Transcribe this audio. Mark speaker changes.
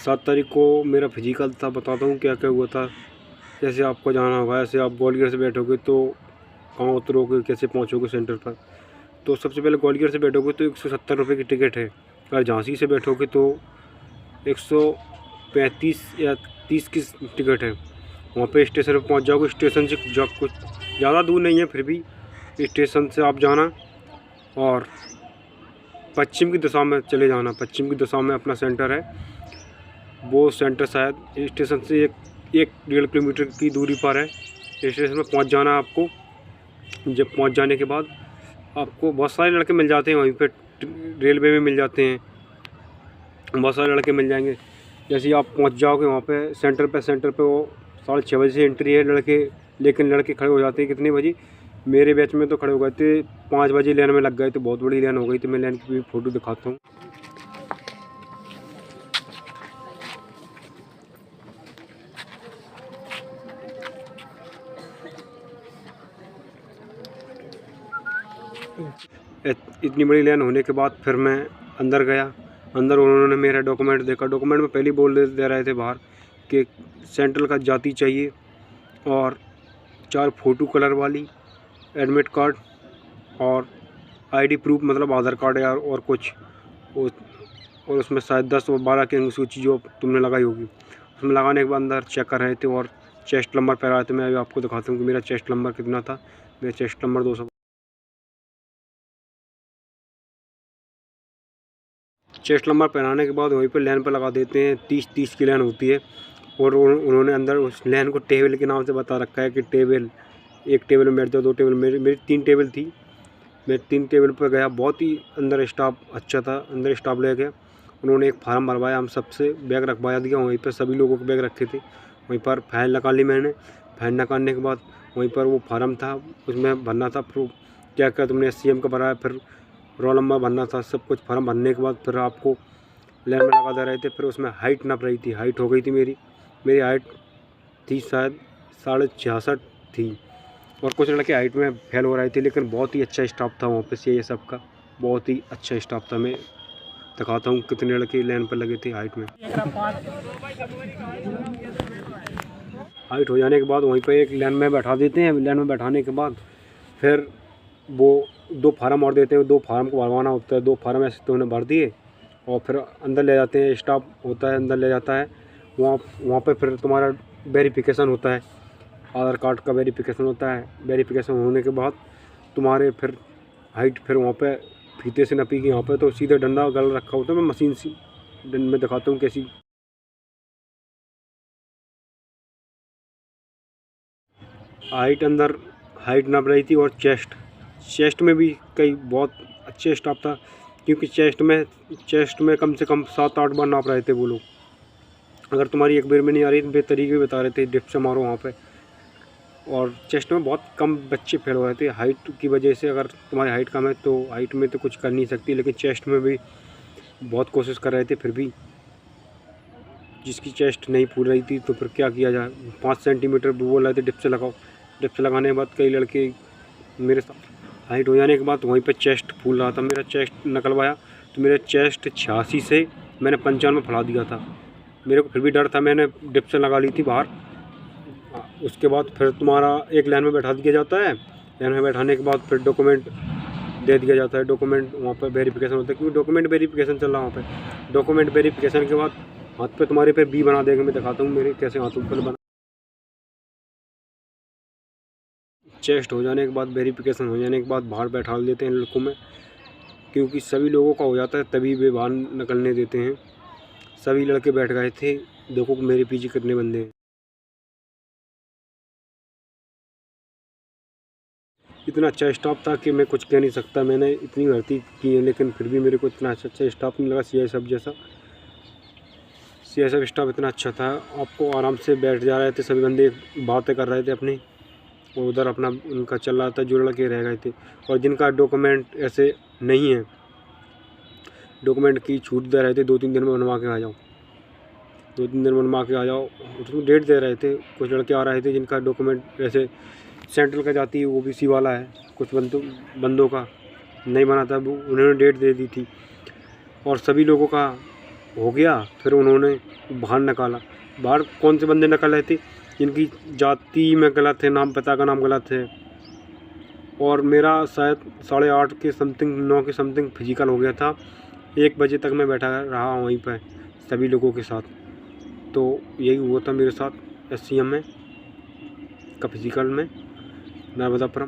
Speaker 1: 7 तारीख को मेरा फिजिकल था। बताता हूँ क्या क्या हुआ था। जैसे आपको जाना होगा, ऐसे आप ग्वालियर से बैठोगे तो कहाँ उतरोगे, कैसे पहुँचोगे सेंटर पर। तो सबसे पहले ग्वालियर से बैठोगे तो 170 रुपये की टिकट है। अगर झांसी से बैठोगे तो 135 या 30 की टिकट है। वहाँ पे स्टेशन पर पहुँच जाओगे। स्टेशन से कुछ ज़्यादा दूर नहीं है, फिर भी स्टेशन से आप जाना और पश्चिम की दिशा में चले जाना। पश्चिम की दिशा में अपना सेंटर है। वो सेंटर शायद स्टेशन से 1-1.5 किलोमीटर की दूरी पर है। स्टेशन में पहुंच जाना है आपको। जब पहुंच जाने के बाद आपको बहुत सारे लड़के मिल जाते हैं वहीं पे, रेलवे में मिल जाते हैं, बहुत सारे लड़के मिल जाएंगे। जैसे ही आप पहुंच जाओगे वहाँ पे सेंटर पे वो 6:30 बजे से एंट्री है लड़के, लेकिन लड़के खड़े हो जाते हैं कितने बजे। मेरे बैच में तो खड़े हो गए थे 5 बजे, लाइन में लग गए थे। बहुत बड़ी लाइन हो गई थी। मैं लाइन की भी फ़ोटो दिखाता हूँ। इतनी बड़ी लाइन होने के बाद फिर मैं अंदर गया। अंदर उन्होंने मेरा डॉक्यूमेंट देखा। डॉक्यूमेंट में पहले ही बोल दे रहे थे बाहर कि सेंट्रल का जाति चाहिए और 4 फ़ोटो कलर वाली, एडमिट कार्ड और आईडी प्रूफ, मतलब आधार कार्ड या और कुछ। और उसमें शायद 10 और 12 की सूची जो तुमने लगाई होगी। उसमें लगाने के बाद अंदर चेक कर रहे थे और चेस्ट नंबर पर आए थे। मैं अभी आपको दिखाता हूँ कि मेरा चेस्ट नंबर कितना था। मेरा चेस्ट नंबर 200। चेस्ट नंबर पहनाने के बाद वहीं पर लाइन पर लगा देते हैं। 30 की लाइन होती है। और उन्होंने अंदर उस लाइन को टेबल के नाम से बता रखा है कि टेबल, एक टेबल में बैठ जाओ, 2 टेबल। मेरी 3 टेबल थी। मैं 3 टेबल पर गया। बहुत ही अंदर स्टाफ अच्छा था। अंदर स्टाफ ले गया। उन्होंने एक फार्म भरवाया, हम सबसे बैग रखवा दिया। वहीं पर सभी लोगों के बैग रखे थे। वहीं पर फाइल निकाल ली मैंने। फाइल निकालने के बाद वहीं पर वो फार्म था, उसमें भरना था प्रूफ क्या क्या तुमने SCM का भरा है, फिर रोल नंबर भरना था। सब कुछ फार्म भरने के बाद फिर आपको लाइन में लगा दे रहे थे। फिर उसमें हाइट नाप रही थी। हाइट हो गई थी मेरी हाइट थी शायद 66.5 थी। और कुछ लड़के हाइट में फेल हो रहे थे, लेकिन बहुत ही अच्छा स्टाफ था वहाँ पे CI सब का। बहुत ही अच्छा स्टाफ था। मैं दिखाता हूँ कितने लड़के लाइन पर लगे थे हाइट में। हाइट हो जाने के बाद वहीं पर एक लाइन में बैठा देते हैं। लाइन में बैठाने के बाद फिर वो 2 फार्म और देते हैं। 2 फार्म को भरवाना होता है। 2 फार्म ऐसे तो उन्हें भर दिए और फिर अंदर ले जाते हैं। स्टाफ होता है अंदर ले जाता है। वहाँ पे फिर तुम्हारा वेरिफिकेशन होता है। आधार कार्ड का वेरिफिकेशन होता है। वेरिफिकेशन होने के बाद तुम्हारे फिर हाइट फिर वहाँ पे फीते से नपी की। यहाँ पे तो सीधे डंडा गल रखा होता है। मैं मशीन सी डंड में दिखाता हूँ कैसी हाइट अंदर हाइट नाप रही थी। और चेस्ट में भी कई बहुत अच्छे स्टाफ था, क्योंकि चेस्ट में कम से कम 7-8 बार नाप रहे थे वो लोग। अगर तुम्हारी एक बार में नहीं आ रही तो बेतरीके बता रहे थे, डिप से मारो वहाँ पे। और चेस्ट में बहुत कम बच्चे फेल हो रहे थे हाइट की वजह से। अगर तुम्हारी हाइट कम है तो हाइट में तो कुछ कर नहीं सकती, लेकिन चेस्ट में भी बहुत कोशिश कर रहे थे। फिर भी जिसकी चेस्ट नहीं फूल रही थी तो फिर क्या किया जाए। 5 सेंटीमीटर बोल रहे थे डिप से लगाओ। डिप से लगाने के बाद कई लड़के मेरे साथ हाइट हो जाने के बाद वहीं पे चेस्ट फूल रहा था। मेरा चेस्ट निकलवाया तो मेरा चेस्ट 86 से मैंने 95 में फैला दिया था। मेरे को फिर भी डर था। मैंने डिप से लगा ली थी बाहर। उसके बाद फिर तुम्हारा एक लाइन में बैठा दिया जाता है। लाइन में बैठाने के बाद फिर डॉक्यूमेंट दे दिया जाता है। डॉक्यूमेंट वहाँ पर वेरिफिकेशन होता है, क्योंकि डॉक्यूमेंट वेरिफिकेशन चल रहा है वहाँ पे। डॉक्यूमेंट वेरिफिकेशन के बाद हाथ पे तुम्हारे पे B बना देंगे। मैं दिखाता हूँ मेरे कैसे हाथों पर बना। चेस्ट हो जाने के बाद, वेरिफिकेशन हो जाने के बाद बाहर बैठा देते हैं लड़कों में, क्योंकि सभी लोगों का हो जाता है तभी वे बाहर निकलने देते हैं। सभी लड़के बैठ गए थे। देखो कि मेरे पीछे कितने बंदे हैं। इतना अच्छा स्टाफ था कि मैं कुछ कह नहीं सकता। मैंने इतनी भर्ती की है, लेकिन फिर भी मेरे को इतना अच्छा स्टाफ नहीं लगा CI सब जैसा। CI सब स्टाफ इतना अच्छा था। आपको आराम से बैठ जा रहे थे सभी बंदे, बातें कर रहे थे अपनी। और उधर अपना उनका चल रहा था। जो लड़के रह गए थे और जिनका डॉक्यूमेंट ऐसे नहीं है, डॉक्यूमेंट की छूट दे रहे थे 2-3 दिन में बनवा के आ जाओ। 2-3 दिन बनवा के आ जाओ, उसको डेट दे रहे थे। कुछ लड़के आ रहे थे जिनका डॉक्यूमेंट ऐसे सेंट्रल का जाती है, OBC वाला है। कुछ बंदों का नहीं बना था, वो उन्होंने डेट दे दी थी। और सभी लोगों का हो गया। फिर उन्होंने बाहर निकाला। बाहर कौन से बंदे निकल रहे थे जिनकी जाति में गलत है, नाम पिता का नाम गलत है। और मेरा शायद 8:30 के समथिंग 9 के समथिंग फिजिकल हो गया था। 1 बजे तक मैं बैठा रहा वहीं पर सभी लोगों के साथ। तो यही हुआ था मेरे साथ SCM में का फिजिकल में नर्मदापुरम।